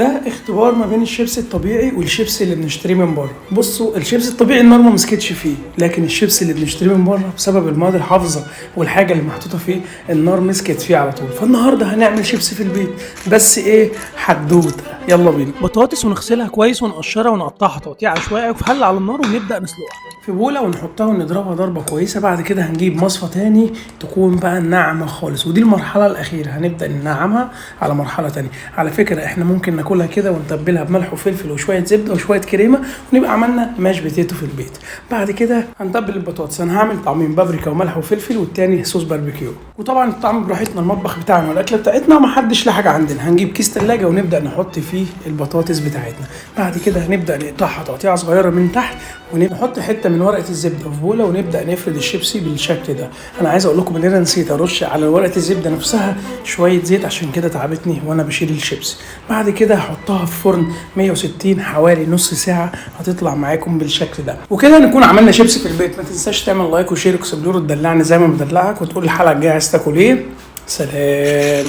ده اختبار ما بين الشيبسي الطبيعي والشيبسي اللي بنشتريه من بره. بصوا الشيبسي الطبيعي النار ما مسكتش فيه، لكن الشيبسي اللي بنشتريه من بره بسبب المواد الحافظه والحاجه اللي محطوطه فيه النار مسكت فيه على طول. فالنهارده هنعمل شيبسي في البيت، بس ايه حدوته. يلا بينا. بطاطس ونغسلها كويس ونقشرها ونقطعها تقطيع عشوائي في حله على النار ونبدا نسلقها في بوله ونحطها ونضربها ضربه كويسه. بعد كده هنجيب مصفى تاني تكون بقى ناعمه خالص، ودي المرحله الاخيره هنبدا ننعمها على مرحله تانية. على فكره احنا ممكن ناكلها كده ونتبلها بملح وفلفل وشويه زبده وشويه كريمه ونبقى عملنا ماش بوتيتو في البيت. بعد كده هنتبل البطاطس. انا هعمل طعمين بابريكا وملح وفلفل، والتاني صوص باربيكيو. وطبعا الطعم براحتنا، المطبخ بتاعنا والاكله بتاعتنا ما حدش له حاجه عندنا. هنجيب كيس ثلاجه ونبدا نحط فيه البطاطس بتاعتنا. بعد كده هنبدا نقطعها تقطيعه صغيره من تحت، ونحط حته من ورقه الزبده في بوله ونبدا نفرد الشيبسي بالشكل ده. انا عايز اقول لكم ان انا نسيت ارش على ورقه الزبده نفسها شويه زيت، عشان كده تعبتني وانا بشيل الشيبسي. بعد كده هحطها في فرن 160 حوالي نص ساعه، هتطلع معاكم بالشكل ده. وكده نكون عملنا شيبسي في البيت. ما تنساش تعمل لايك وشير وكسبلور وتدلعني زي ما بدلعك، وتقول الحلقه الجايه عايز تاكل ايه. سلام.